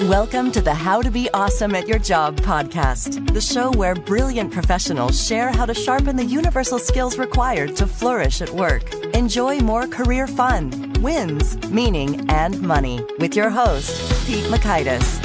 Welcome to the How to Be Awesome at Your Job podcast, the show where brilliant professionals share how to sharpen the universal skills required to flourish at work. Enjoy more career fun, wins, meaning, and money with your host, Pete Makaitis.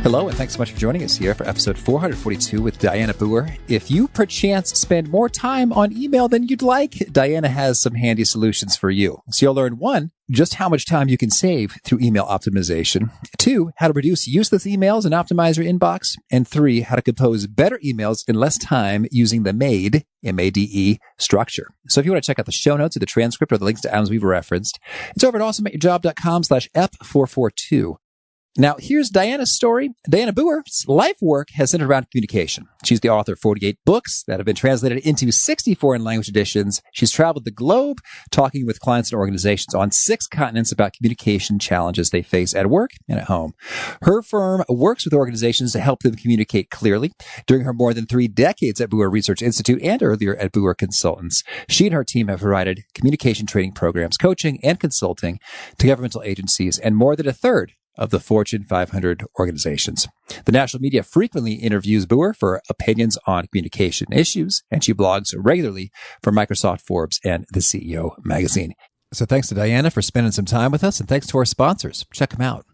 Hello, and thanks so much for joining us here for episode 442 with Dianna Booher. If you perchance spend more time on email than you'd like, Dianna has some handy solutions for you. So you'll learn 1, just how much time you can save through email optimization. 2, how to reduce useless emails and optimize your inbox. And 3, how to compose better emails in less time using the MADE, M-A-D-E, structure. So if you want to check out the show notes or the transcript or the links to items we've referenced, it's over at awesomeatyourjob.com/F442. Now, here's Dianna's story. Dianna Booher's lifework has centered around communication. She's the author of 48 books that have been translated into 60 foreign language editions. She's traveled the globe talking with clients and organizations on 6 continents about communication challenges they face at work and at home. Her firm works with organizations to help them communicate clearly. During her more than 3 decades at BooherResearch Institute and earlier at Booher Consultants, she and her team have provided communication training programs, coaching, and consulting to governmental agencies and more than a third of the Fortune 500 organizations. The national media frequently interviews Booher for opinions on communication issues, and she blogs regularly for Microsoft, Forbes, and the CEO magazine. So thanks to Dianna for spending some time with us, and thanks to our sponsors. Check them out.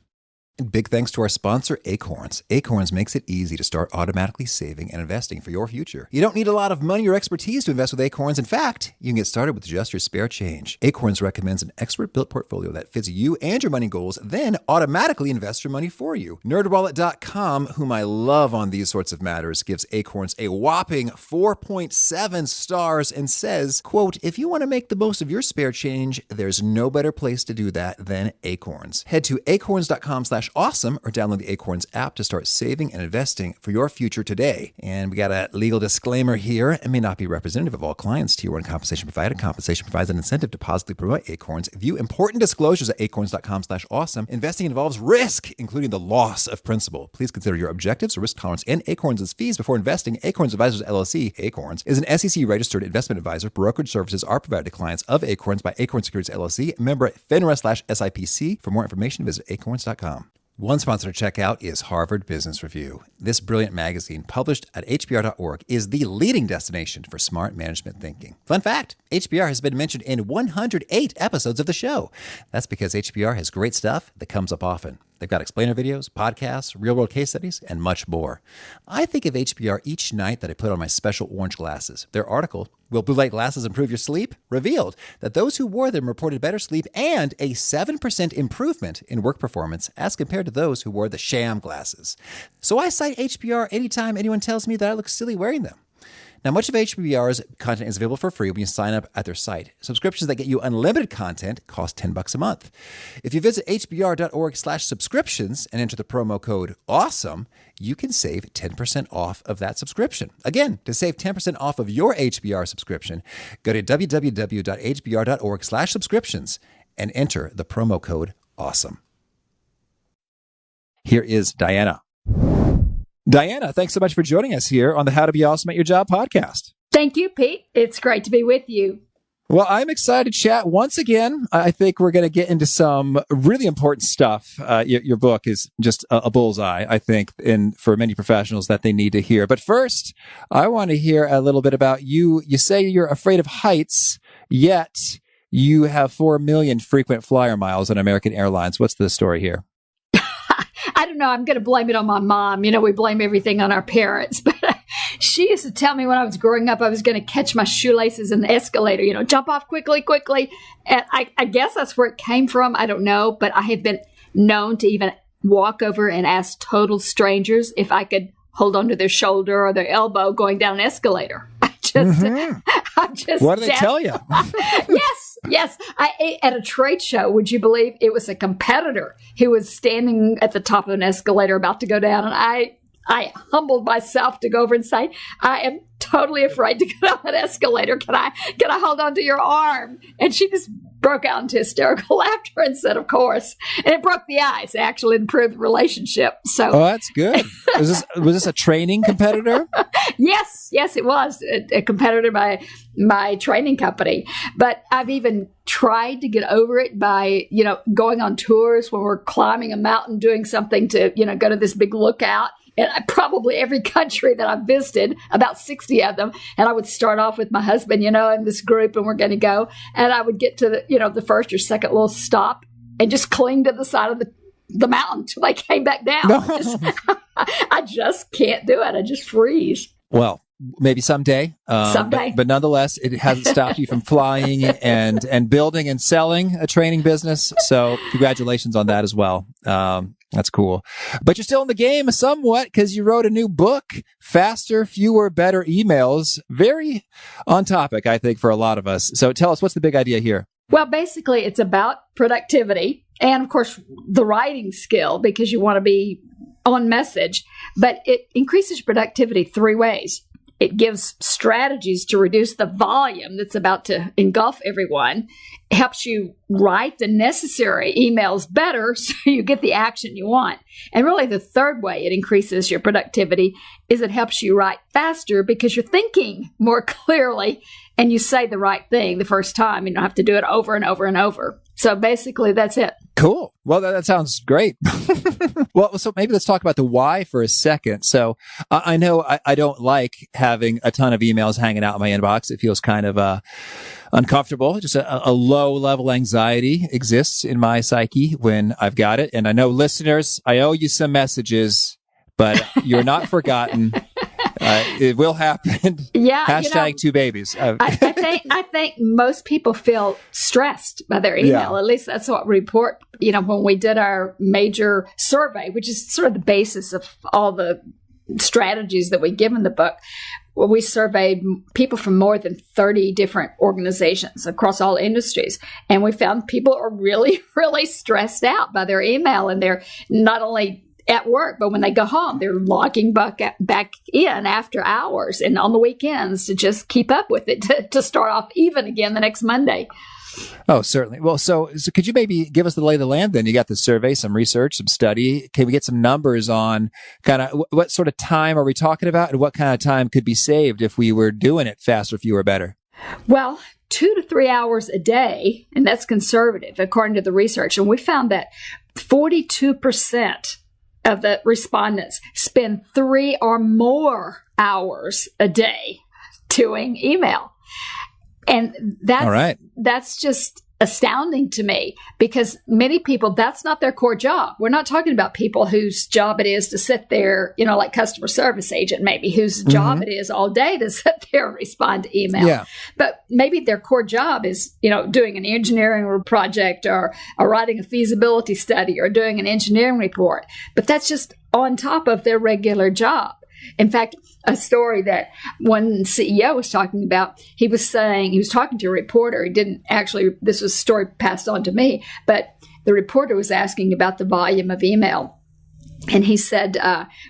And big thanks to our sponsor, Acorns. Acorns makes it easy to start automatically saving and investing for your future. You don't need a lot of money or expertise to invest with Acorns. In fact, you can get started with just your spare change. Acorns recommends an expert-built portfolio that fits you and your money goals, then automatically invests your money for you. NerdWallet.com, whom I love on these sorts of matters, gives Acorns a whopping 4.7 stars and says, quote, if you want to make the most of your spare change, there's no better place to do that than Acorns. Head to acorns.com/awesome or download the Acorns app to start saving and investing for your future today. And we got a legal disclaimer here. It may not be representative of all clients. Tier 1 compensation provided. Compensation provides an incentive to positively promote Acorns. View important disclosures at acorns.com/awesome. Investing involves risk, including the loss of principal. Please consider your objectives, risk tolerance, and Acorns' fees before investing. Acorns Advisors LLC, Acorns, is an SEC-registered investment advisor. Brokerage services are provided to clients of Acorns by Acorns Securities LLC, member FINRA/SIPC. For more information, visit acorns.com. One sponsor to check out is Harvard Business Review. This brilliant magazine, published at hbr.org, is the leading destination for smart management thinking. Fun fact, HBR has been mentioned in 108 episodes of the show. That's because HBR has great stuff that comes up often. They've got explainer videos, podcasts, real-world case studies, and much more. I think of HBR each night that I put on my special orange glasses. Their article, Will Blue Light Glasses Improve Your Sleep?, revealed that those who wore them reported better sleep and a 7% improvement in work performance as compared to those who wore the sham glasses. So I cite HBR anytime anyone tells me that I look silly wearing them. Now, much of HBR's content is available for free when you sign up at their site. Subscriptions that get you unlimited content cost $10 a month. If you visit hbr.org/subscriptions and enter the promo code AWESOME, you can save 10% off of that subscription. Again, to save 10% off of your HBR subscription, go to www.hbr.org/subscriptions and enter the promo code AWESOME. Here is Dianna. Dianna, thanks so much for joining us here on the How to Be Awesome at Your Job podcast. Thank you, Pete. It's great to be with you. Well, I'm excited to chat once again. I think we're going to get into some really important stuff. Your book is just a bullseye, I think, for many professionals that they need to hear. But first, I want to hear a little bit about you. You say you're afraid of heights, yet you have 4 million frequent flyer miles on American Airlines. What's the story here? I don't know. I'm going to blame it on my mom. You know, we blame everything on our parents. But she used to tell me when I was growing up, I was going to catch my shoelaces in the escalator, jump off quickly. And I guess that's where it came from. I don't know. But I have been known to even walk over and ask total strangers if I could hold onto their shoulder or their elbow going down an escalator. I'm just what do they tell you? Yes. I ate at a trade show. Would you believe it was a competitor who was standing at the top of an escalator about to go down? And I humbled myself to go over and say, I am totally afraid to get on that escalator. Can I hold on to your arm? And she just broke out into hysterical laughter and said, of course. And it broke the ice, actually improved the relationship. So, oh, that's good. Was this a training competitor? Yes, it was a competitor by my training company. But I've even tried to get over it by, going on tours when we're climbing a mountain, doing something to, go to this big lookout. And probably every country that I've visited, about 60 of them. And I would start off with my husband, in this group, and we're going to go. And I would get to the first or second little stop and just cling to the side of the mountain till they came back down. No. I just can't do it. I just freeze. Well, maybe someday. But nonetheless, it hasn't stopped you from flying and building and selling a training business. So congratulations on that as well. That's cool. But you're still in the game somewhat because you wrote a new book, Faster, Fewer, Better Emails. Very on topic, I think, for a lot of us. So tell us, what's the big idea here? Well, basically, it's about productivity and, of course, the writing skill because you want to be on message. But it increases productivity 3 ways. It gives strategies to reduce the volume that's about to engulf everyone. It helps you write the necessary emails better so you get the action you want. And really the third way it increases your productivity is it helps you write faster because you're thinking more clearly and you say the right thing the first time. You don't have to do it over and over and over. So basically, that's it. Cool. Well, that sounds great. Well, so maybe let's talk about the why for a second. So I know I don't like having a ton of emails hanging out in my inbox. It feels kind of uncomfortable. Just a low level anxiety exists in my psyche when I've got it. And I know listeners, I owe you some messages, but you're not forgotten. It will happen. Yeah. Hashtag 2 babies. I think most people feel stressed by their email. Yeah. At least that's what we report, when we did our major survey, which is sort of the basis of all the strategies that we give in the book. Well, we surveyed people from more than 30 different organizations across all industries. And we found people are really, really stressed out by their email. And they're not only at work, but when they go home, they're logging back in after hours and on the weekends to just keep up with it, to start off even again the next Monday. Oh, certainly. Well, so could you maybe give us the lay of the land then? You got the survey, some research, some study. Can we get some numbers on kind of what sort of time are we talking about and what kind of time could be saved if we were doing it faster, fewer, better? Well, 2 to 3 hours a day, and that's conservative according to the research. And we found that 42% of the respondents spend 3 or more hours a day doing email. And that's just astounding to me because many people, that's not their core job. We're not talking about people whose job it is to sit there, like customer service agent, maybe whose job it is all day to sit there and respond to email. Yeah. But maybe their core job is, doing an engineering project or writing a feasibility study or doing an engineering report. But that's just on top of their regular job. In fact, a story that one CEO was talking about, he was talking to a reporter. He didn't actually, this was a story passed on to me, but the reporter was asking about the volume of email. And he said,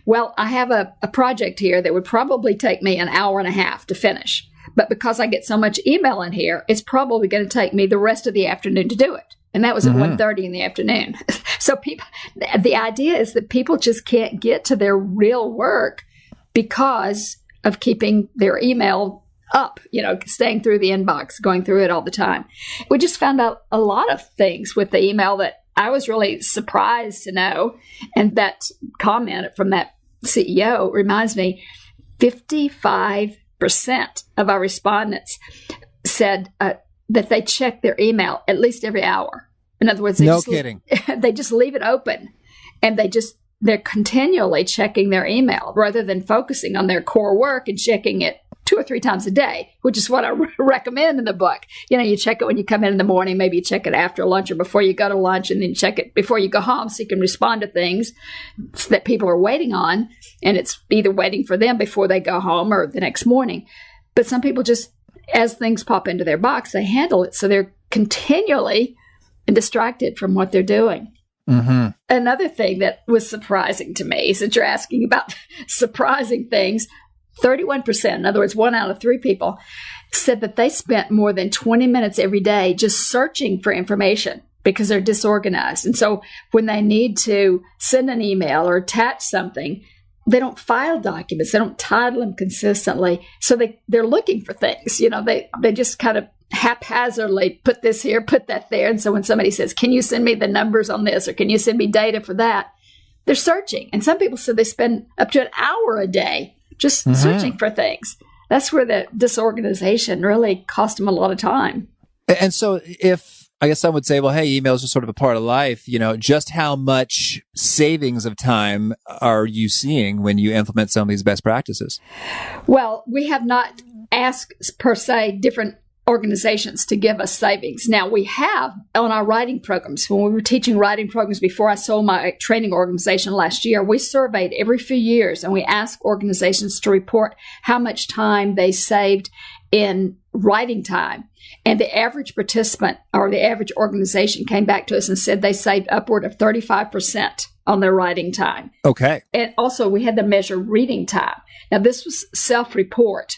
well, I have a project here that would probably take me an hour and a half to finish. But because I get so much email in here, it's probably going to take me the rest of the afternoon to do it. And that was at 1:30 in the afternoon. So the idea is that people just can't get to their real work because of keeping their email up, staying through the inbox, going through it all the time. We just found out a lot of things with the email that I was really surprised to know. And that comment from that CEO reminds me, 55% of our respondents said that they check their email at least every hour. In other words, they just leave it open and they're continually checking their email rather than focusing on their core work and checking it 2 or 3 times a day, which is what I recommend in the book. You check it when you come in the morning, maybe you check it after lunch or before you go to lunch, and then you check it before you go home so you can respond to things that people are waiting on. And it's either waiting for them before they go home or the next morning. But some people just, as things pop into their box, they handle it. So they're continually distracted from what they're doing. Mm-hmm. Another thing that was surprising to me, since you're asking about surprising things, 31%, in other words, 1 out of 3 people, said that they spent more than 20 minutes every day just searching for information because they're disorganized. And so when they need to send an email or attach something, they don't file documents. They don't title them consistently. So they're looking for things. They just kind of haphazardly put this here, put that there. And so when somebody says, can you send me the numbers on this, or can you send me data for that? They're searching. And some people said they spend up to an hour a day just searching for things. That's where the disorganization really cost them a lot of time. And so I guess some would say, well, hey, emails are sort of a part of life. Just how much savings of time are you seeing when you implement some of these best practices? Well, we have not asked, per se, different organizations to give us savings. Now, we have on our writing programs. When we were teaching writing programs before I sold my training organization last year, we surveyed every few years and we asked organizations to report how much time they saved in writing time. And the average participant or the average organization came back to us and said they saved upward of 35% on their writing time. Okay. And also we had to measure reading time. Now, this was self-report.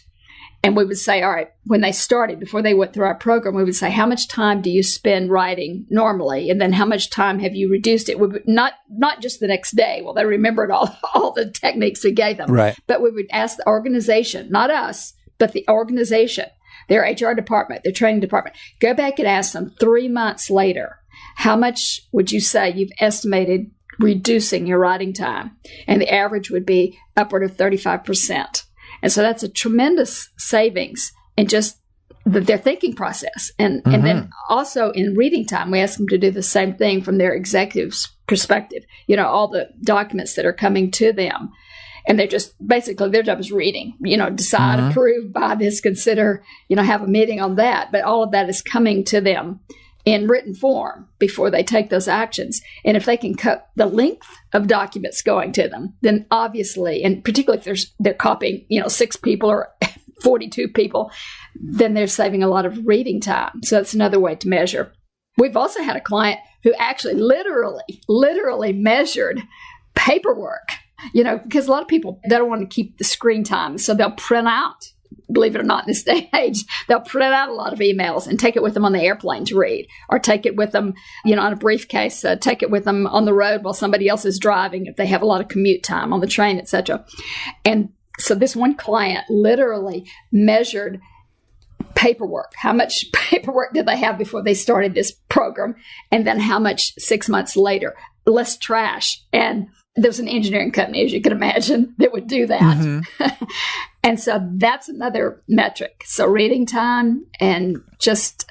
And we would say, all right, when they started, before they went through our program, we would say, how much time do you spend writing normally? And then how much time have you reduced it? We would not just the next day. Well, they remembered all the techniques we gave them. Right. But we would ask the organization, not us, but the organization, their HR department, their training department, go back and ask them 3 months later, how much would you say you've estimated reducing your writing time? And the average would be upward of 35%. And so that's a tremendous savings in just their thinking process. And then also in reading time, we ask them to do the same thing from their executive's perspective. All the documents that are coming to them. And they're just basically their job is reading, decide, approve, buy this, consider, have a meeting on that. But all of that is coming to them in written form before they take those actions. And if they can cut the length of documents going to them, then obviously, and particularly if they're copying, 6 people or 42 people, then they're saving a lot of reading time. So that's another way to measure. We've also had a client who actually literally measured paperwork, because a lot of people, they don't want to keep the screen time. So they'll print out, believe it or not, in this day and age, they'll print out a lot of emails and take it with them on the airplane to read, or take it with them, on a briefcase, take it with them on the road while somebody else is driving, if they have a lot of commute time on the train, etc. And so this one client literally measured paperwork. How much paperwork did they have before they started this program? And then how much 6 months later? Less trash. And there's an engineering company, as you can imagine, that would do that. And so that's another metric. So reading time and just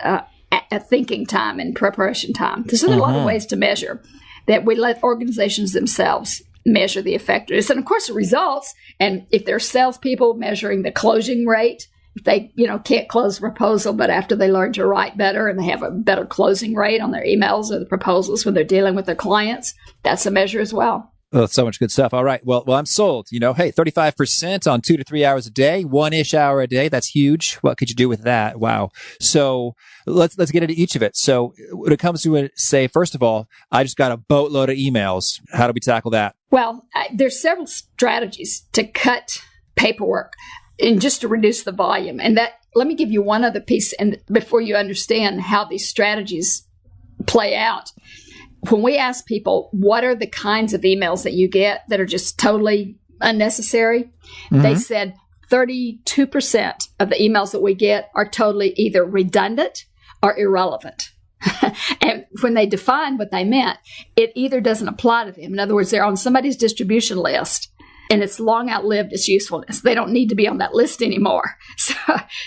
thinking time and preparation time. There's a lot of ways to measure that we let organizations themselves measure the effectiveness. And of course, the results. And if they're salespeople measuring the closing rate, if they, can't close a proposal, but after they learn to write better and they have a better closing rate on their emails or the proposals when they're dealing with their clients, that's a measure as well. Oh, so much good stuff. All right. Well, I'm sold. Hey, 35% on 2 to 3 hours a day, 1-ish hour a day. That's huge. What could you do with that? Wow. So let's get into each of it. So when it comes to say, first of all, I just got a boatload of emails. How do we tackle that? Well, there's several strategies to cut paperwork and just to reduce the volume. And let me give you one other piece, and before you understand how these strategies play out. When we ask people, what are the kinds of emails that you get that are just totally unnecessary? They said 32% of the emails that we get are totally either redundant or irrelevant. And when they defined what they meant, it either doesn't apply to them. In other words, they're on somebody's distribution list and it's long outlived its usefulness. They don't need to be on that list anymore.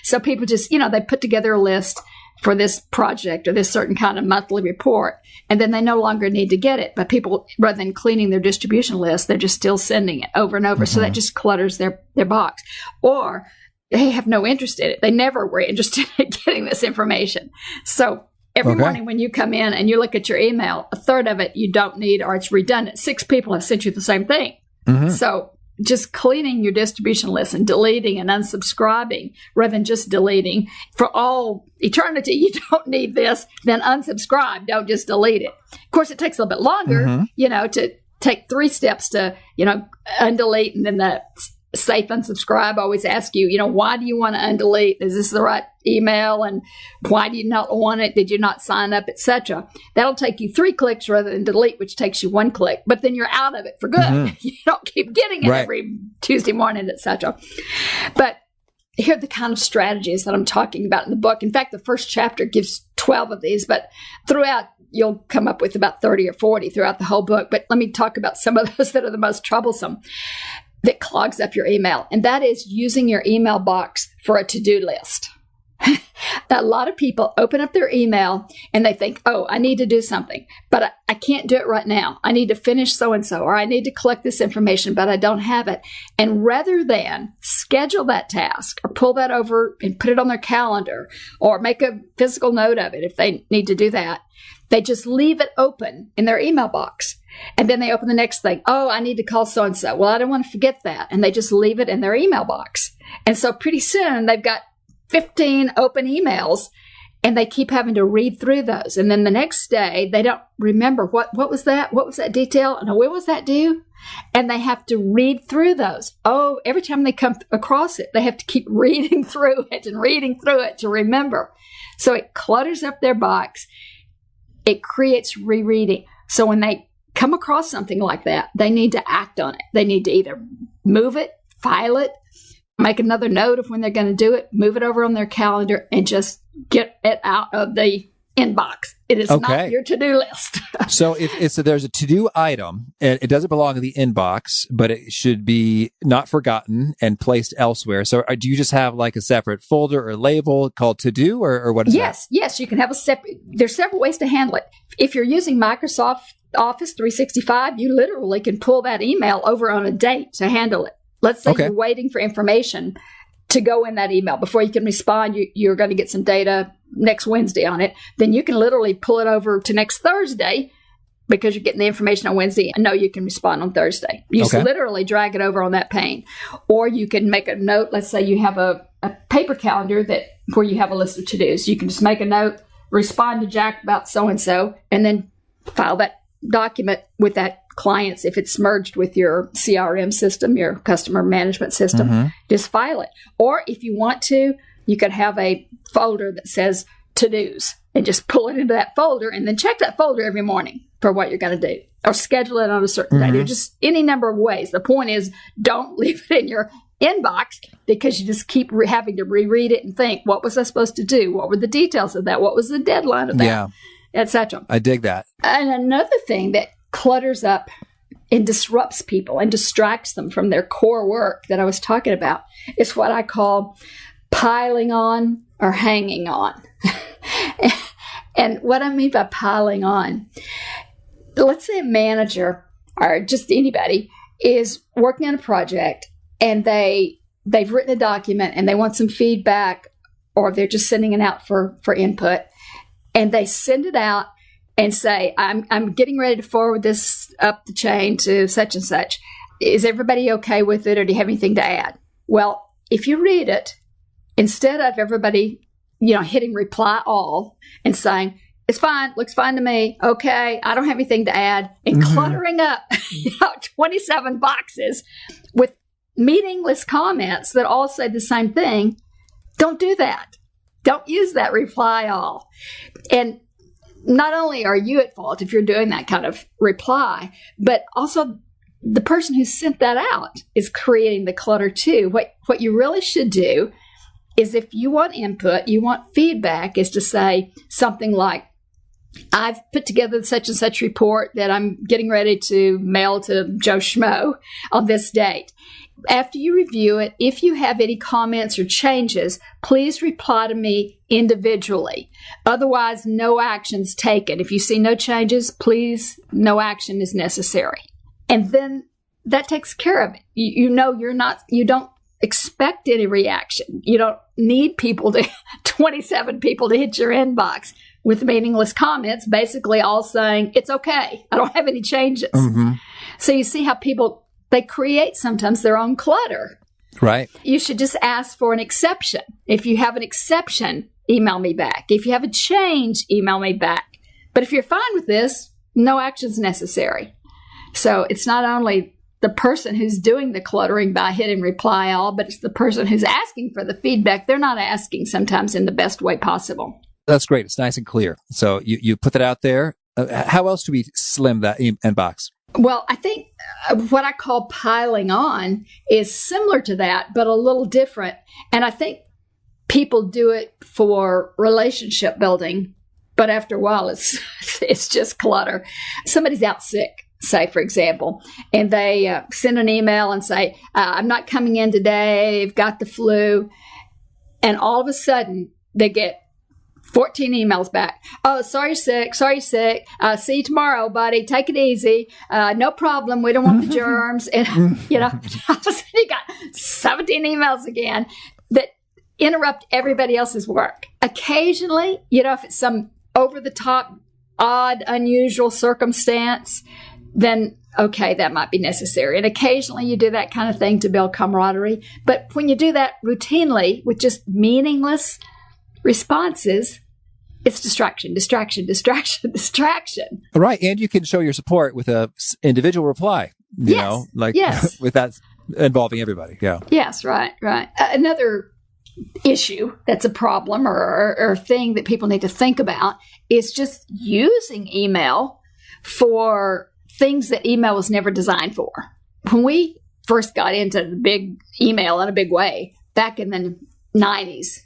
So people just, they put together a list for this project or this certain kind of monthly report, and then they no longer need to get it. But people, rather than cleaning their distribution list, they're just still sending it over and over. So that just clutters their box. Or they have no interest in it. They never were interested in getting this information. So every morning when you come in and you look at your email, a third of it you don't need or it's redundant. 6 people have sent you the same thing. So just cleaning your distribution list and deleting and unsubscribing rather than just deleting for all eternity. You don't need this, then unsubscribe. Don't just delete it. Of course, it takes a little bit longer, to take 3 steps to, undelete and then the safe unsubscribe. I always ask you, why do you want to undelete? Is this the right email? And why do you not want it? Did you not sign up, etc.? That'll take you 3 clicks rather than delete, which takes you 1 click. But then you're out of it for good. Mm-hmm. You don't keep getting it every Tuesday morning, etc. But here are the kind of strategies that I'm talking about in the book. In fact, the first chapter gives 12 of these, but throughout, you'll come up with about 30 or 40 throughout the whole book. But let me talk about some of those that are the most troublesome, that clogs up your email. And that is using your email box for a to-do list. A lot of people open up their email and they think, I need to do something, but I can't do it right now. I need to finish so-and-so, or I need to collect this information, but I don't have it. And rather than schedule that task or pull that over and put it on their calendar or make a physical note of it if they need to do that, they just leave it open in their email box. And then they open the next thing. I need to call so-and-so. Well, I don't want to forget that. And they just leave it in their email box. And so pretty soon they've got 15 open emails and they keep having to read through those. And then the next day they don't remember what was that? What was that detail? And when was that due? And they have to read through those. Every time they come across it, they have to keep reading through it to remember. So it clutters up their box. It creates rereading. So when they come across something like that, they need to act on it. They need to either move it, file it, make another note of when they're going to do it, move it over on their calendar, and just get it out of the inbox. It is not your to-do list. So if there's a to-do item, and it doesn't belong in the inbox, but it should be not forgotten and placed elsewhere. So do you just have like a separate folder or label called to-do, or what is that? Yes, you can have a separate. There's several ways to handle it. If you're using Microsoft Office 365, you literally can pull that email over on a date to handle it. Let's say you're waiting for information to go in that email before you can respond. You're going to get some data next Wednesday on it. Then you can literally pull it over to next Thursday because you're getting the information on Wednesday and know you can respond on Thursday. You just literally drag it over on that pane. Or you can make a note. Let's say you have a paper calendar where you have a list of to-dos. You can just make a note, respond to Jack about so-and-so, and then file that document with that clients. If it's merged with your CRM system, your customer management system, just file it. Or if you want to, you could have a folder that says to-dos and just pull it into that folder and then check that folder every morning for what you're going to do, or schedule it on a certain day. There's just any number of ways. The point is, don't leave it in your inbox because you just keep having to reread it and think, what was I supposed to do? What were the details of that? What was the deadline of that? Etc. I dig that. And another thing that clutters up and disrupts people and distracts them from their core work that I was talking about is what I call piling on or hanging on. And what I mean by piling on, let's say a manager or just anybody is working on a project and they've written a document and they want some feedback, or they're just sending it out for input, and they send it out and say, I'm getting ready to forward this up the chain to such and such. Is everybody okay with it, or do you have anything to add? Well, if you read it, instead of everybody, hitting reply all and saying, it's fine, looks fine to me, okay, I don't have anything to add, and cluttering up 27 boxes with meaningless comments that all say the same thing, don't do that. Don't use that reply all. And not only are you at fault if you're doing that kind of reply, but also the person who sent that out is creating the clutter too. What you really should do is, if you want input, you want feedback, is to say something like, I've put together such and such report that I'm getting ready to mail to Joe Schmo on this date. After you review it, if you have any comments or changes, please reply to me individually. Otherwise, no action's taken. If you see no changes, please, no action is necessary. And then that takes care of it. You don't expect any reaction. You don't need 27 people to hit your inbox with meaningless comments, basically all saying, it's okay, I don't have any changes. So you see how people, they create sometimes their own clutter. Right. You should just ask for an exception. If you have an exception, email me back. If you have a change, email me back. But if you're fine with this, no action's necessary. So it's not only the person who's doing the cluttering by hitting reply all, but it's the person who's asking for the feedback. They're not asking sometimes in the best way possible. That's great. It's nice and clear. So you put that out there. How else do we slim that inbox? Well, I think what I call piling on is similar to that, but a little different. And I think people do it for relationship building, but after a while, it's just clutter. Somebody's out sick, say, for example, and they send an email and say, I'm not coming in today, I've got the flu. And all of a sudden, they get 14 emails back. Oh, sorry, sick. See you tomorrow, buddy. Take it easy. No problem. We don't want the germs. And, you got 17 emails again that interrupt everybody else's work. Occasionally, if it's some over-the-top, odd, unusual circumstance, then, okay, that might be necessary. And occasionally you do that kind of thing to build camaraderie. But when you do that routinely with just meaningless responses, it's distraction. Right. And you can show your support with a individual reply, yes. without involving everybody. Yeah. Yes. Right. Another issue that's a problem or thing that people need to think about is just using email for things that email was never designed for. When we first got into the big email in a big way back in the 90s,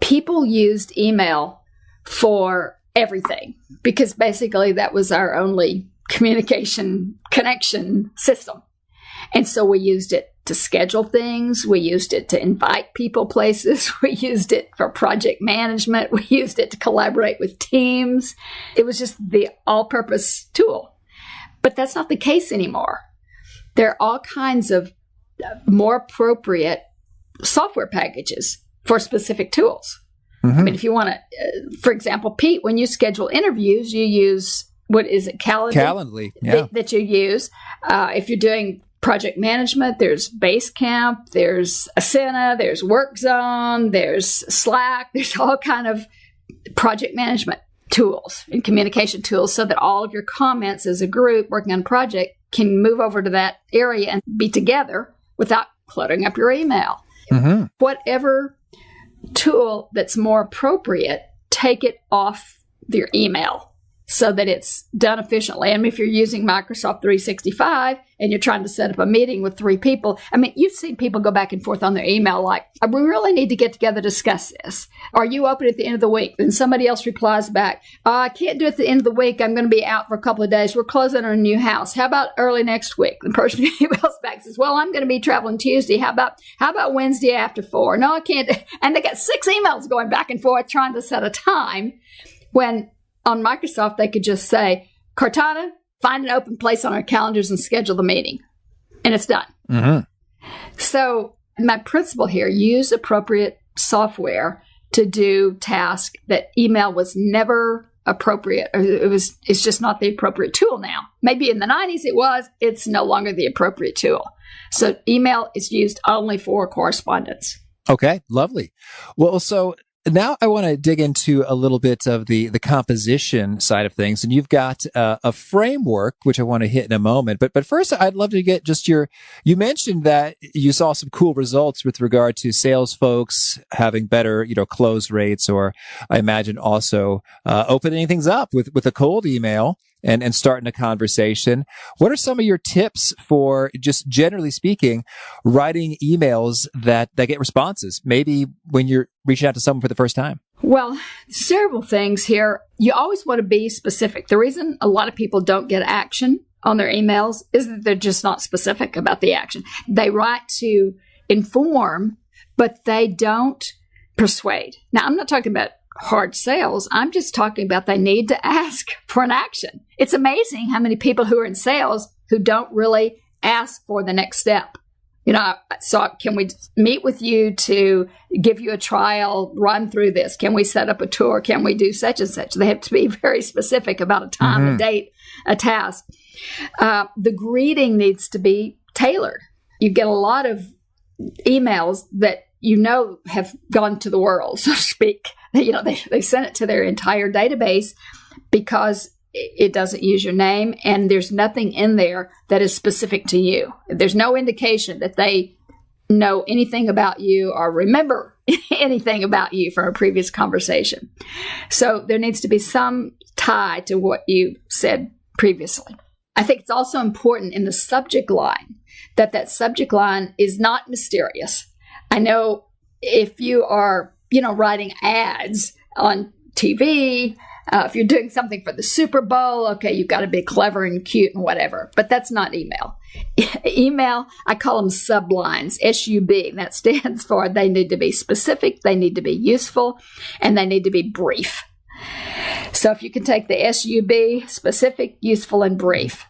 people used email for everything because basically that was our only communication connection system. And so we used it to schedule things. We used it to invite people places. We used it for project management. We used it to collaborate with teams. It was just the all-purpose tool. But that's not the case anymore. There are all kinds of more appropriate software packages for specific tools. Mm-hmm. I mean, if you want to, for example, Pete, when you schedule interviews, you use, what is it, Calendly, yeah. that you use. If you're doing project management, there's Basecamp, there's Asana, there's WorkZone, there's Slack, there's all kind of project management tools and communication tools so that all of your comments as a group working on a project can move over to that area and be together without cluttering up your email. Mm-hmm. Whatever tool that's more appropriate, take it off your email so that it's done efficiently. And if you're using Microsoft 365 and you're trying to set up a meeting with 3 people, I mean, you've seen people go back and forth on their email like, we really need to get together to discuss this. Are you open at the end of the week? Then somebody else replies back, I can't do it at the end of the week. I'm going to be out for a couple of days. We're closing our new house. How about early next week? The person who emails back says, well, I'm going to be traveling Tuesday. How about Wednesday after 4? No, I can't. And they got 6 emails going back and forth trying to set a time when on Microsoft, they could just say, Cortana, find an open place on our calendars and schedule the meeting. And it's done. Mm-hmm. So my principle here, use appropriate software to do tasks that email was never appropriate. It's just not the appropriate tool now. Maybe in the 90s it was. It's no longer the appropriate tool. So email is used only for correspondence. Okay, lovely. Well, so now I want to dig into a little bit of the composition side of things. And you've got a framework, which I want to hit in a moment. But first, I'd love to get just you mentioned that you saw some cool results with regard to sales folks having better, close rates, or I imagine also opening things up with a cold email and starting a conversation. What are some of your tips for, just generally speaking, writing emails that get responses, maybe when you're reaching out to someone for the first time? Well, several things here. You always want to be specific. The reason a lot of people don't get action on their emails is that they're just not specific about the action. They write to inform, but they don't persuade. Now, I'm not talking about hard sales. I'm just talking about they need to ask for an action. It's amazing how many people who are in sales who don't really ask for the next step. So can we meet with you to give you a trial run through this? Can we set up a tour? Can we do such and such? They have to be very specific about a time, a date, a task. The greeting needs to be tailored. You get a lot of emails that have gone to the world, so to speak. They sent it to their entire database because it doesn't use your name, and there's nothing in there that is specific to you. There's no indication that they know anything about you or remember anything about you from a previous conversation. So there needs to be some tie to what you said previously. I think it's also important in the subject line that subject line is not mysterious. I know if you are, writing ads on TV, if you're doing something for the Super Bowl, okay, you've got to be clever and cute and whatever. But that's not email. Email, I call them sublines, SUB. That stands for they need to be specific, they need to be useful, and they need to be brief. So if you can take the SUB, specific, useful, and brief.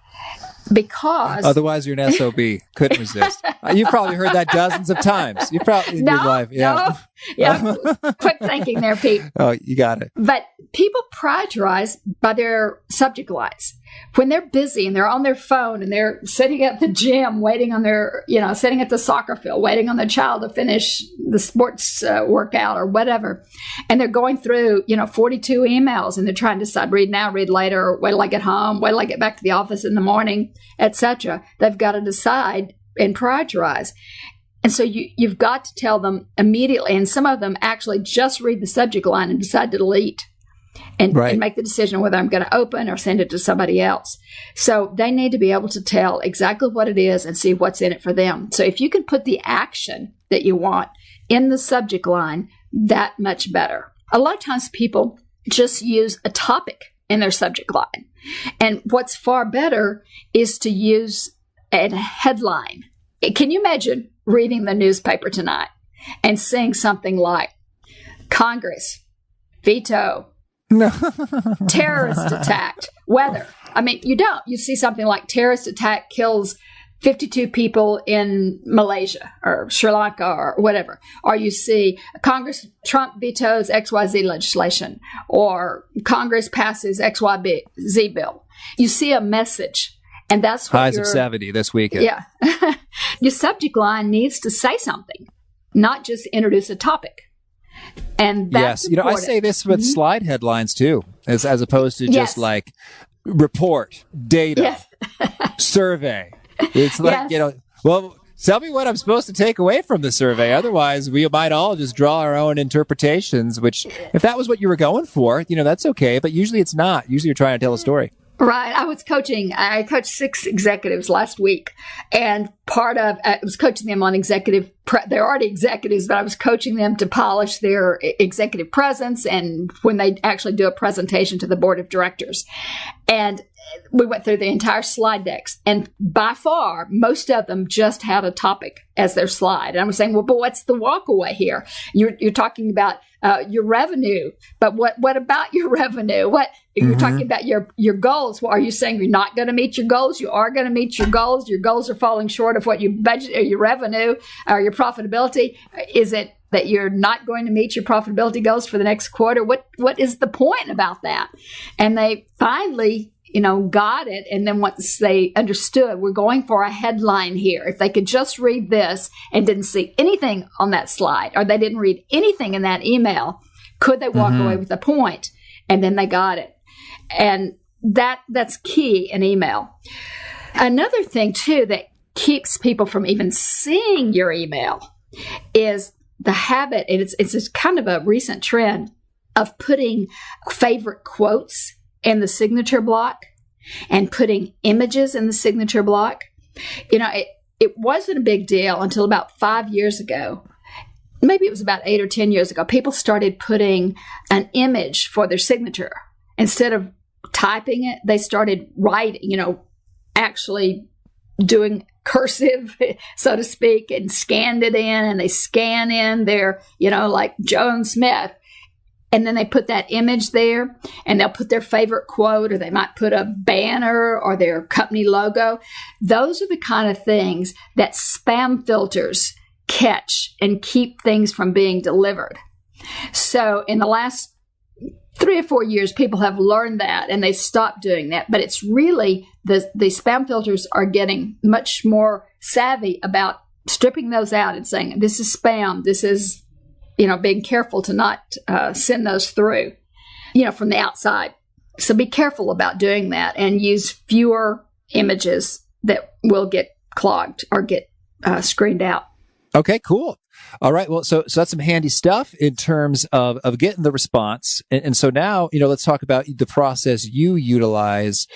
Because otherwise you're an SOB. Couldn't resist. You've probably heard that dozens of times. You probably in your life. Yeah. Yeah. Quick thinking there, Pete. Oh, you got it. But people prioritize by their subject lines. When they're busy and they're on their phone and they're sitting at the gym waiting on their, sitting at the soccer field, waiting on their child to finish the sports workout or whatever. And they're going through, 42 emails and they're trying to decide, read now, read later, wait till I get home, wait till I get back to the office in the morning, etc. They've got to decide and prioritize. And so you've got to tell them immediately. And some of them actually just read the subject line and decide to delete. And make the decision whether I'm going to open or send it to somebody else. So they need to be able to tell exactly what it is and see what's in it for them. So if you can put the action that you want in the subject line, that much better. A lot of times people just use a topic in their subject line. And what's far better is to use a headline. Can you imagine reading the newspaper tonight and seeing something like Congress, veto, terrorist attacked, weather. I mean, you don't. You see something like terrorist attack kills 52 people in Malaysia or Sri Lanka or whatever. Or you see Congress, Trump vetoes XYZ legislation, or Congress passes XYZ bill. You see a message. And that's what highs of 70 this weekend. Yeah. Your subject line needs to say something, not just introduce a topic. And that's yes, I say this with slide headlines too, as opposed to just like report, data, survey. It's like, well, tell me what I'm supposed to take away from the survey. Otherwise, we might all just draw our own interpretations, which if that was what you were going for, that's okay. But usually it's not. Usually you're trying to tell a story. Right. I coached 6 executives last week, and I was coaching them on they're already executives, but I was coaching them to polish their executive presence and when they actually do a presentation to the board of directors. And we went through the entire slide decks, and by far, most of them just had a topic as their slide. And I was saying, well, but what's the walk away here? You're talking about your revenue, but what about your revenue? You're talking about your goals. Well, are you saying you're not going to meet your goals? You are going to meet your goals. Your goals are falling short of what you budget, or your revenue, or your profitability. Is it that you're not going to meet your profitability goals for the next quarter? What is the point about that? And they finally got it. And then once they understood, we're going for a headline here. If they could just read this and didn't see anything on that slide, or they didn't read anything in that email, could they walk away with a point? And then they got it. And that's key in email. Another thing too that keeps people from even seeing your email is the habit, and it's kind of a recent trend, of putting favorite quotes in the signature block and putting images in the signature block. It wasn't a big deal until about 5 years ago. Maybe it was about 8 or 10 years ago. People started putting an image for their signature. Instead of typing it, they started writing, actually doing cursive, so to speak, and scanned it in, and they scan in their, like Joan Smith. And then they put that image there, and they'll put their favorite quote, or they might put a banner or their company logo. Those are the kind of things that spam filters catch and keep things from being delivered. So in the last 3 or 4 years, people have learned that, and they've stopped doing that. But it's really the spam filters are getting much more savvy about stripping those out and saying, this is spam, this is being careful to not send those through, from the outside. So be careful about doing that and use fewer images that will get clogged or get screened out. Okay, cool. All right. Well, so that's some handy stuff in terms of getting the response. And so now, let's talk about the process you utilize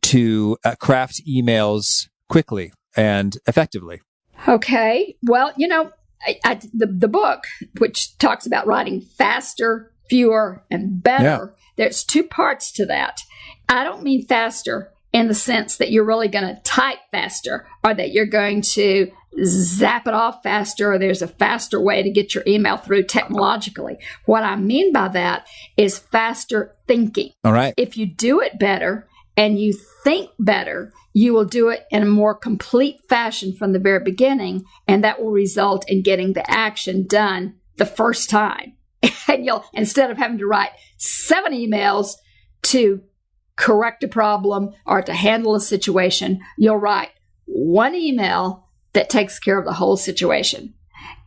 to craft emails quickly and effectively. Okay. Well, the book, which talks about writing faster, fewer, and better, there's two parts to that. I don't mean faster in the sense that you're really going to type faster or that you're going to zap it off faster or there's a faster way to get your email through technologically. What I mean by that is faster thinking. All right. If you do it better and you think better, you will do it in a more complete fashion from the very beginning, and that will result in getting the action done the first time. And you'll, instead of having to write 7 emails to correct a problem or to handle a situation, you'll write 1 email that takes care of the whole situation.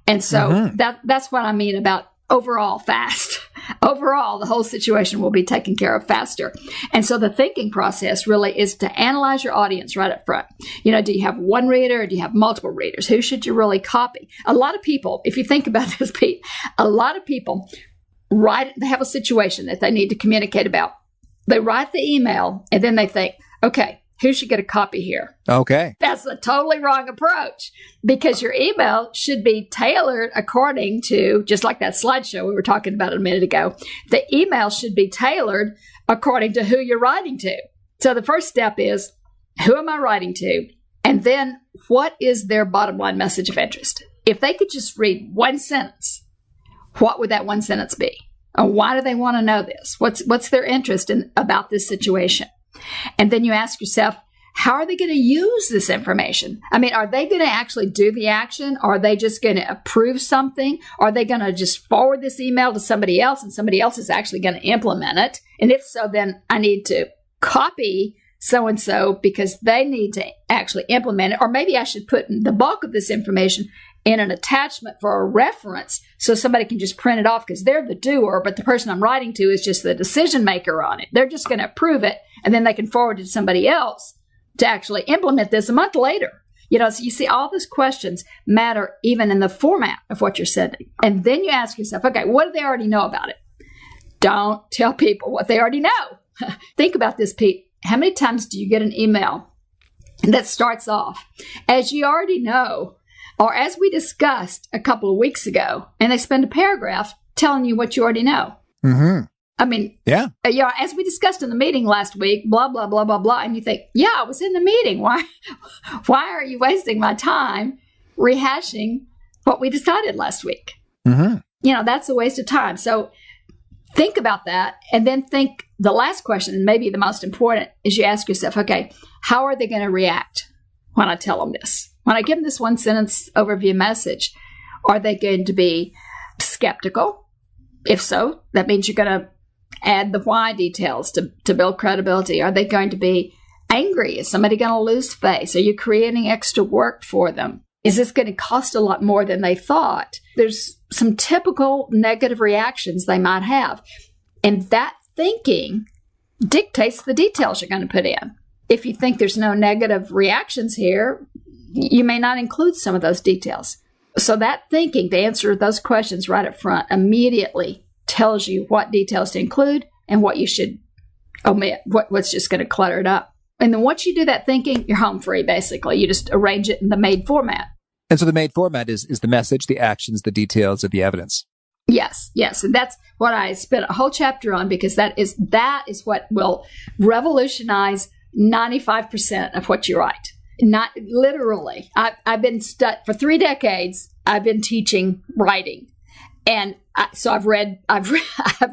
And so that's what I mean about overall fast. Overall, the whole situation will be taken care of faster. And so the thinking process really is to analyze your audience right up front. Do you have one reader or do you have multiple readers? Who should you really copy? A lot of people, if you think about this, Pete, a lot of people they have a situation that they need to communicate about. They write the email and then they think, okay, who should get a copy here? Okay. That's a totally wrong approach because your email should be tailored according to, just like that slideshow we were talking about a minute ago, the email should be tailored according to who you're writing to. So the first step is, who am I writing to? And then what is their bottom line message of interest? If they could just read one sentence, what would that one sentence be? Or why do they want to know this? What's their interest in about this situation? And then you ask yourself, how are they going to use this information? I mean, are they going to actually do the action? Or are they just going to approve something? Are they going to just forward this email to somebody else and somebody else is actually going to implement it? And if so, then I need to copy so-and-so because they need to actually implement it. Or maybe I should put the bulk of this information in an attachment for a reference so somebody can just print it off because they're the doer, but the person I'm writing to is just the decision maker on it. They're just going to approve it, and then they can forward it to somebody else to actually implement this a month later. So you see all those questions matter even in the format of what you're sending. And then you ask yourself, okay, what do they already know about it? Don't tell people what they already know. Think about this, Pete. How many times do you get an email that starts off, as you already know, or as we discussed a couple of weeks ago, and they spend a paragraph telling you what you already know? Mm-hmm. I mean, as we discussed in the meeting last week, blah, blah, blah, blah, blah. And you think, I was in the meeting. Why are you wasting my time rehashing what we decided last week? Mm-hmm. That's a waste of time. So think about that. And then think the last question, and maybe the most important, is you ask yourself, okay, how are they going to react when I tell them this? When I give them this one sentence overview message, are they going to be skeptical? If so, that means you're going to add the why details to build credibility. Are they going to be angry? Is somebody going to lose face? Are you creating extra work for them? Is this going to cost a lot more than they thought? There's some typical negative reactions they might have. And that thinking dictates the details you're going to put in. If you think there's no negative reactions here, you may not include some of those details. So that thinking, the answer to those questions right up front, immediately tells you what details to include and what you should omit, what's just going to clutter it up. And then once you do that thinking, you're home free, basically. You just arrange it in the made format. And so the made format is the message, the actions, the details, of the evidence. Yes. And that's what I spent a whole chapter on, because that is what will revolutionize 95% of what you write. Not literally. I've been for 3 decades. I've been teaching writing, and so I've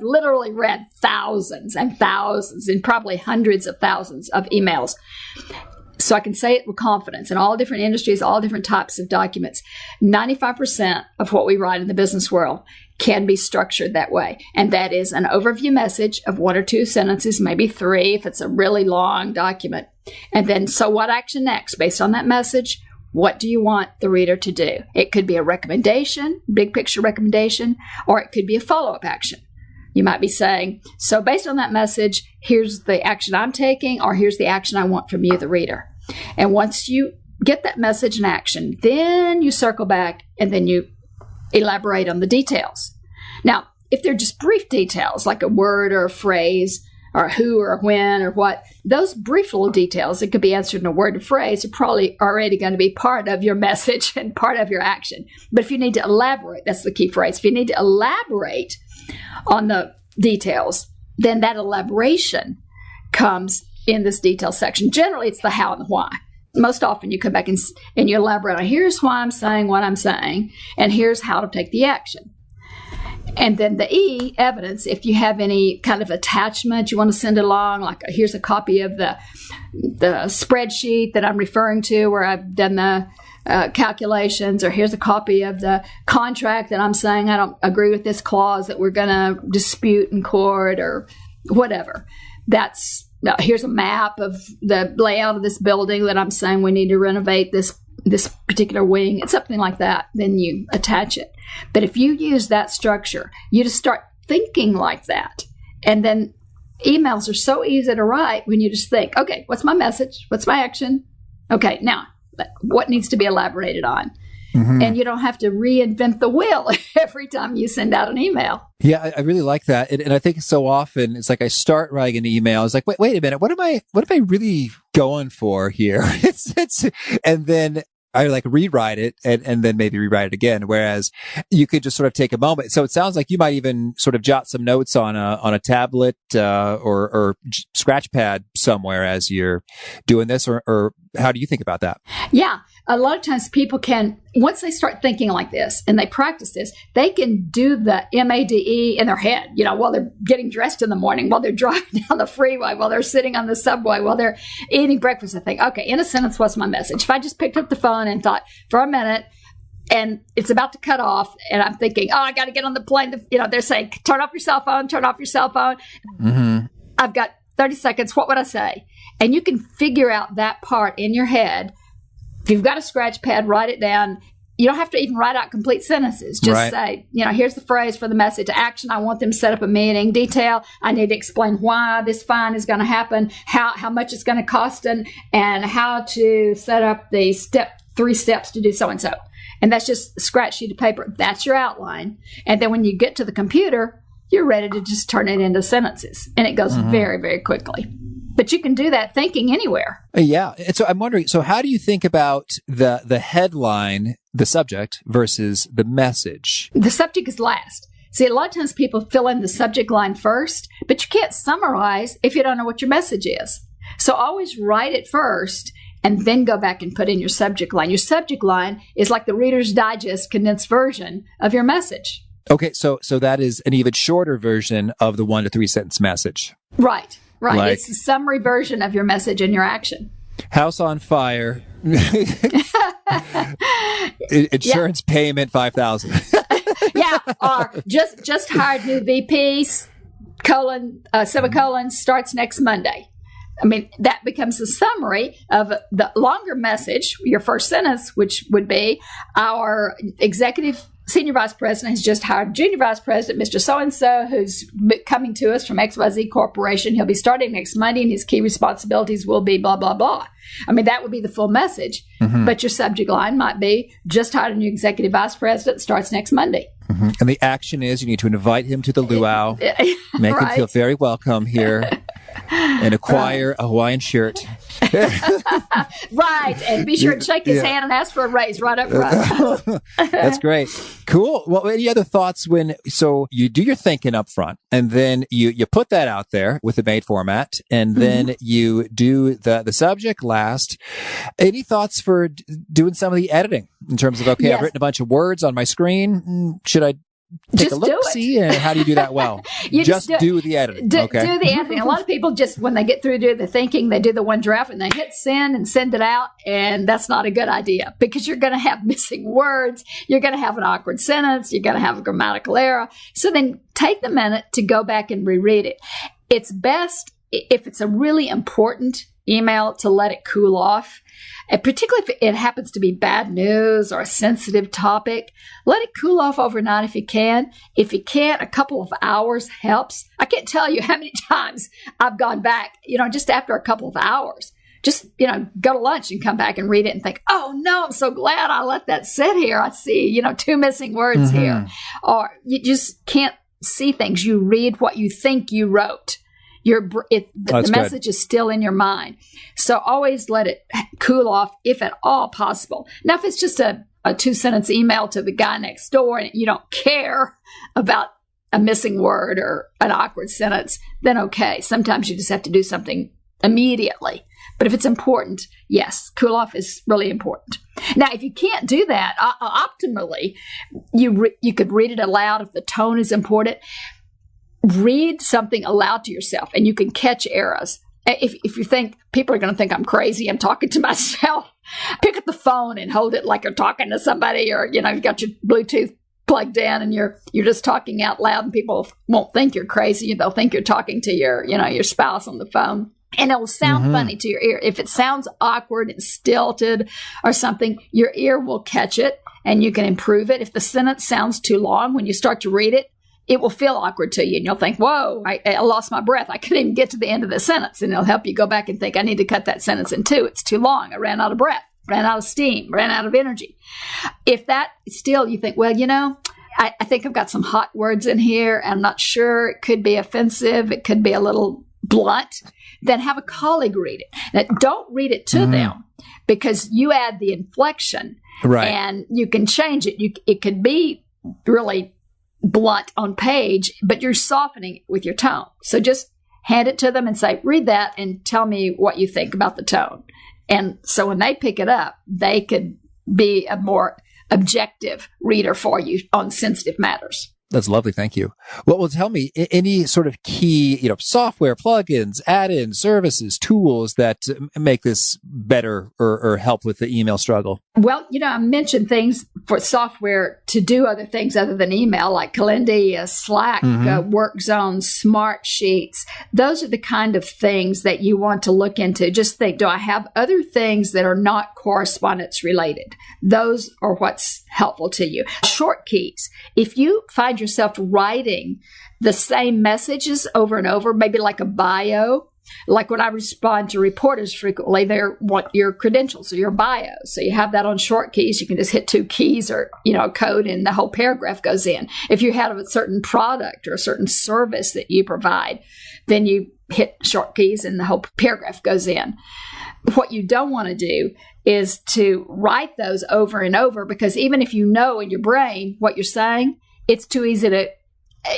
literally read thousands and thousands, and probably hundreds of thousands of emails. So I can say it with confidence in all different industries, all different types of documents. 95% of what we write in the business world can be structured that way. And that is an overview message of 1 or 2 sentences, maybe 3 if it's a really long document. And then, so what action next? Based on that message, what do you want the reader to do? It could be a recommendation, big picture recommendation, or it could be a follow-up action. You might be saying, so based on that message, here's the action I'm taking, or here's the action I want from you, the reader. And once you get that message and action, then you circle back and then you elaborate on the details. Now, if they're just brief details, like a word or a phrase, or a who or a when or what, those brief little details that could be answered in a word or phrase are probably already going to be part of your message and part of your action. But if you need to elaborate, that's the key phrase. If you need to elaborate on the details, then that elaboration comes in this detail section. Generally, it's the how and the why. Most often you come back and you elaborate on, here's why I'm saying what I'm saying, and here's how to take the action. And then the E, evidence, if you have any kind of attachment you want to send along, like here's a copy of the spreadsheet that I'm referring to where I've done the calculations, or here's a copy of the contract that I'm saying I don't agree with this clause that we're going to dispute in court, or whatever. Here's a map of the layout of this building that I'm saying we need to renovate this particular wing. It's something like that. Then you attach it. But if you use that structure, you just start thinking like that. And then emails are so easy to write when you just think, okay, what's my message? What's my action? Okay, now, what needs to be elaborated on? Mm-hmm. And you don't have to reinvent the wheel every time you send out an email. Yeah, I really like that. And I think so often it's like I start writing an email. It's like, wait a minute. What am I really going for here? And then I like rewrite it and then maybe rewrite it again. Whereas you could just sort of take a moment. So it sounds like you might even sort of jot some notes on a tablet, or scratch pad somewhere as you're doing this, or how do you think about that? Yeah. A lot of times people can, once they start thinking like this and they practice this, they can do the MADE in their head, while they're getting dressed in the morning, while they're driving down the freeway, while they're sitting on the subway, while they're eating breakfast. I think, okay, in a sentence, what's my message? If I just picked up the phone and thought for a minute and it's about to cut off and I'm thinking, I got to get on the plane. They're saying, turn off your cell phone. Mm-hmm. I've got 30 seconds. What would I say? And you can figure out that part in your head. If you've got a scratch pad, write it down. You don't have to even write out complete sentences. Just say, here's the phrase for the message. Action, I want them to set up a meeting. Detail, I need to explain why this fine is going to happen, how much it's going to cost, and how to set up the 3 steps to do so-and-so. And that's just a scratch sheet of paper. That's your outline. And then when you get to the computer, you're ready to just turn it into sentences. And it goes very, very quickly. But you can do that thinking anywhere. Yeah. And so I'm wondering, so how do you think about the headline, the subject, versus the message? The subject is last. See, a lot of times people fill in the subject line first, but you can't summarize if you don't know what your message is. So always write it first and then go back and put in your subject line. Your subject line is like the Reader's Digest condensed version of your message. Okay. So that is an even shorter version of the 1 to 3 sentence message. Right. Right. It's the summary version of your message and your action. House on fire. Insurance payment $5,000. Yeah. Or just hired new VP, semicolon, starts next Monday. I mean, that becomes the summary of the longer message, your first sentence, which would be our executive senior vice president has just hired junior vice president, Mr. So-and-so, who's coming to us from XYZ Corporation. He'll be starting next Monday, and his key responsibilities will be blah, blah, blah. I mean, that would be the full message. Mm-hmm. But your subject line might be, just hired a new executive vice president, starts next Monday. Mm-hmm. And the action is you need to invite him to the luau, make him feel very welcome here, and acquire a Hawaiian shirt. Right. And be sure to shake his hand and ask for a raise right up front. That's great. Cool. Well, any other thoughts so you do your thinking up front, and then you put that out there with the made format, and then you do the subject last. Any thoughts for doing some of the editing in terms of, okay, I've written a bunch of words on my screen. Should I take a look, see, and how do you do that well? Just do the editing. Do the editing. A lot of people just, when they get through to the thinking, they do the one draft and they hit send and send it out. And that's not a good idea because you're going to have missing words. You're going to have an awkward sentence. You're going to have a grammatical error. So then take the minute to go back and reread it. It's best if it's a really important email to let it cool off. And particularly if it happens to be bad news or a sensitive topic, let it cool off overnight if you can. If you can't, a couple of hours helps. I can't tell you how many times I've gone back, just after a couple of hours. Just, go to lunch and come back and read it and think, oh, no, I'm so glad I let that sit here. I see, 2 missing words here. Or you just can't see things. You read what you think you wrote. The message is still in your mind. So always let it cool off if at all possible. Now, if it's just a 2-sentence email to the guy next door and you don't care about a missing word or an awkward sentence, then okay. Sometimes you just have to do something immediately. But if it's important, yes, cool off is really important. Now, if you can't do that, optimally, you could read it aloud if the tone is important. Read something aloud to yourself, and you can catch errors. If you think people are going to think I'm crazy, I'm talking to myself, pick up the phone and hold it like you're talking to somebody, or you've got your Bluetooth plugged in and you're just talking out loud, and people won't think you're crazy. They'll think you're talking to your spouse on the phone. And it will sound funny to your ear. If it sounds awkward and stilted or something, your ear will catch it and you can improve it. If the sentence sounds too long, when you start to read it, it will feel awkward to you. And you'll think, whoa, I lost my breath. I couldn't even get to the end of the sentence. And it'll help you go back and think, I need to cut that sentence in two. It's too long. I ran out of breath, ran out of steam, ran out of energy. If that still, you think, well, I think I've got some hot words in here. I'm not sure. It could be offensive. It could be a little blunt. Then have a colleague read it. Now, don't read it to them, because you add the inflection, right? And you can change it. It could be really blunt on page, but you're softening it with your tone. So just hand it to them and say, read that and tell me what you think about the tone. And so when they pick it up, they could be a more objective reader for you on sensitive matters. That's lovely. Thank you. Well, tell me any sort of key, software, plugins, add-ins, services, tools that make this better or help with the email struggle. Well, I mentioned things for software to do other things other than email, like Calendly, Slack, WorkZone, Smart Sheets. Those are the kind of things that you want to look into. Just think, do I have other things that are not correspondence related? Those are what's helpful to you. Short keys. If you find yourself writing the same messages over and over, maybe like a bio, like when I respond to reporters frequently, they want your credentials or your bio. So you have that on short keys. You can just hit 2 keys or, code, and the whole paragraph goes in. If you have a certain product or a certain service that you provide, then you hit short keys and the whole paragraph goes in. What you don't want to do is to write those over and over, because even if you know in your brain what you're saying, it's too easy to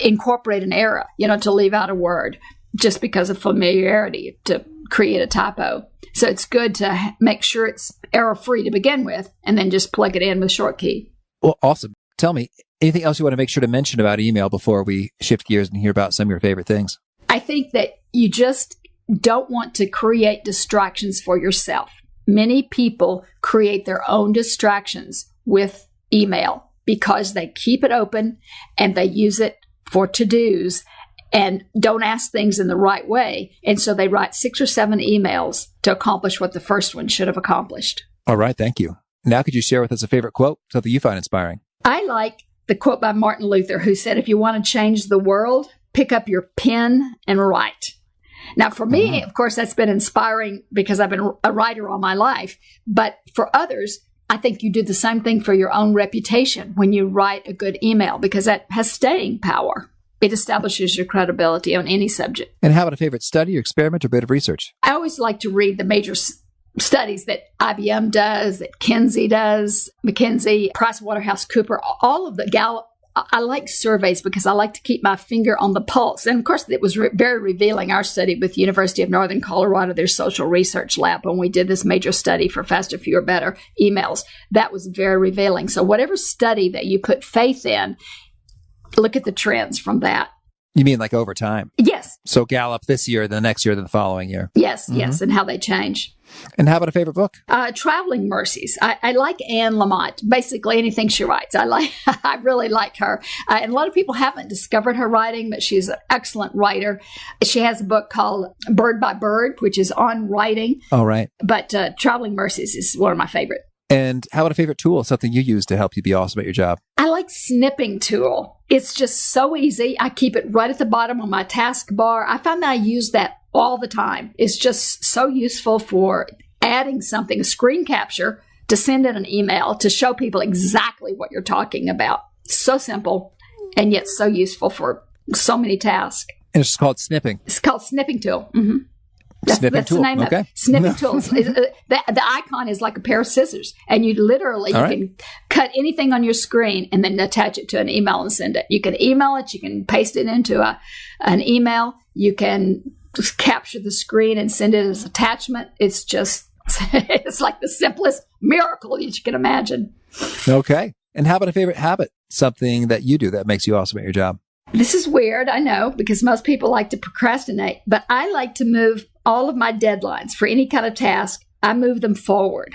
incorporate an error, to leave out a word just because of familiarity, to create a typo. So it's good to make sure it's error-free to begin with, and then just plug it in with short key. Well, awesome. Tell me, anything else you want to make sure to mention about email before we shift gears and hear about some of your favorite things? I think that you just don't want to create distractions for yourself. Many people create their own distractions with email because they keep it open and they use it for to-dos and don't ask things in the right way. And so they write 6 or 7 emails to accomplish what the first one should have accomplished. All right. Thank you. Now, could you share with us a favorite quote, something you find inspiring? I like the quote by Martin Luther, who said, if you want to change the world, pick up your pen and write. Now, for me, of course, that's been inspiring because I've been a writer all my life. But for others, I think you do the same thing for your own reputation when you write a good email, because that has staying power. It establishes your credibility on any subject. And how about a favorite study or experiment or bit of research? I always like to read the major studies that IBM does, that Kinsey does, McKinsey, PricewaterhouseCoopers, all of the Gallup. I like surveys because I like to keep my finger on the pulse. And of course, it was very revealing. Our study with University of Northern Colorado, their social research lab, when we did this major study for Faster, Fewer, Better emails, that was very revealing. So whatever study that you put faith in, look at the trends from that. You mean like over time? Yes. So Gallup this year, the next year, then the following year. Yes, yes, and how they change. And how about a favorite book? Traveling Mercies. I like Anne Lamott. Basically, anything she writes, I really like her. And a lot of people haven't discovered her writing, but she's an excellent writer. She has a book called Bird by Bird, which is on writing. All right. But Traveling Mercies is one of my favorite. And how about a favorite tool, something you use to help you be awesome at your job? I like Snipping Tool. It's just so easy. I keep it right at the bottom of my taskbar. I find that I use that all the time. It's just so useful for adding something, a screen capture, to send in an email to show people exactly what you're talking about. So simple and yet so useful for so many tasks. And it's called Snipping. It's called Snipping Tool. Mm-hmm. That's Tool. The name of it. Snipping Tools. The icon is like a pair of scissors, and you literally can cut anything on your screen and then attach it to an email and send it. You can email it. You can paste it into an email. You can just capture the screen and send it as attachment. It's just, it's like the simplest miracle that you can imagine. Okay. And how about a favorite habit? Something that you do that makes you awesome at your job? This is weird, I know, because most people like to procrastinate, but I like to move all of my deadlines for any kind of task. I move them forward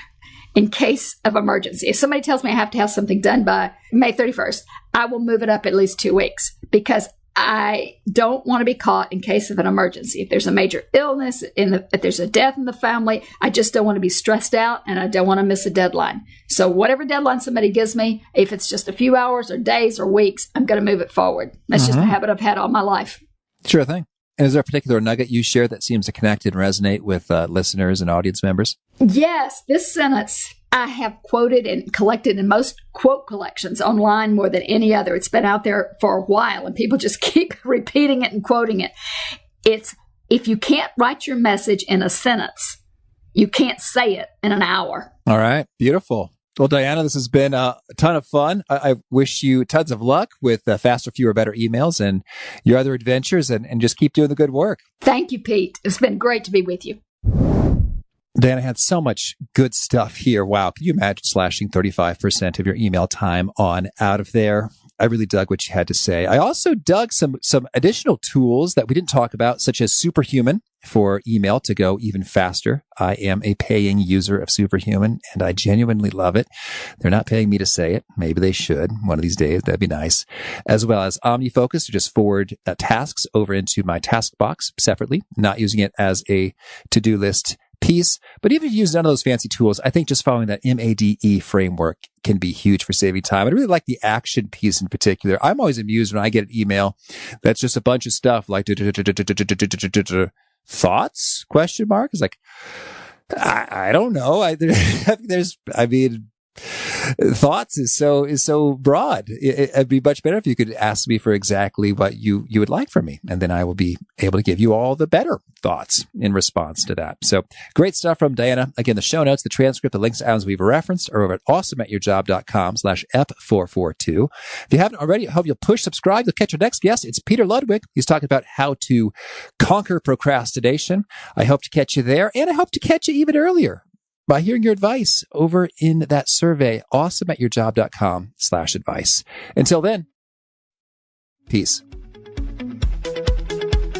in case of emergency. If somebody tells me I have to have something done by May 31st, I will move it up at least 2 weeks because I don't want to be caught in case of an emergency. If there's a major illness, if there's a death in the family, I just don't want to be stressed out and I don't want to miss a deadline. So whatever deadline somebody gives me, if it's just a few hours or days or weeks, I'm going to move it forward. That's just a habit I've had all my life. Sure thing. And is there a particular nugget you share that seems to connect and resonate with listeners and audience members? Yes, this sentence I have quoted and collected in most quote collections online more than any other. It's been out there for a while and people just keep repeating it and quoting it. It's, if you can't write your message in a sentence, you can't say it in an hour. All right. Beautiful. Well, Dianna, this has been a ton of fun. I wish you tons of luck with faster, fewer, better emails and your other adventures and just keep doing the good work. Thank you, Pete. It's been great to be with you. Dianna had so much good stuff here. Wow. Can you imagine slashing 35% of your email time on out of there? I really dug what you had to say. I also dug some additional tools that we didn't talk about, such as Superhuman for email to go even faster. I am a paying user of Superhuman and I genuinely love it. They're not paying me to say it. Maybe they should one of these days. That'd be nice. As well as OmniFocus to just forward tasks over into my task box separately, not using it as a to-do list piece. But even if you use none of those fancy tools, I think just following that MADE framework can be huge for saving time. I really like the action piece in particular. I'm always amused when I get an email that's just a bunch of stuff like thoughts? Question mark? It's like, I don't know. Thoughts is so broad. It'd be much better if you could ask me for exactly what you would like from me. And then I will be able to give you all the better thoughts in response to that. So great stuff from Dianna. Again, the show notes, the transcript, the links to items we've referenced are over at awesomeatyourjob.com/F442. If you haven't already, I hope you'll push subscribe. You'll catch our next guest. It's Peter Ludwig. He's talking about how to conquer procrastination. I hope to catch you there. And I hope to catch you even earlier by hearing your advice over in that survey, awesomeatyourjob.com/advice. Until then, peace.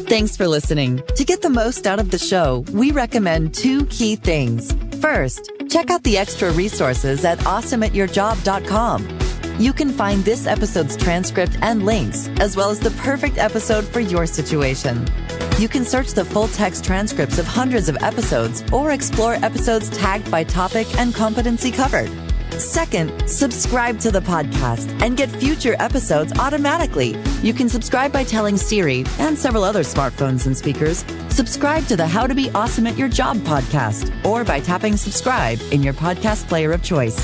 Thanks for listening. To get the most out of the show, we recommend 2 key things. First, check out the extra resources at awesomeatyourjob.com. You can find this episode's transcript and links, as well as the perfect episode for your situation. You can search the full text transcripts of hundreds of episodes or explore episodes tagged by topic and competency covered. Second, subscribe to the podcast and get future episodes automatically. You can subscribe by telling Siri and several other smartphones and speakers, subscribe to the How to Be Awesome at Your Job podcast, or by tapping subscribe in your podcast player of choice.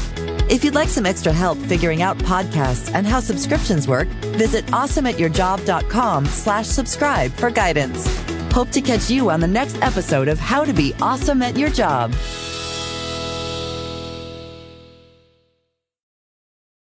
If you'd like some extra help figuring out podcasts and how subscriptions work, visit awesomeatyourjob.com/subscribe for guidance. Hope to catch you on the next episode of How to Be Awesome at Your Job.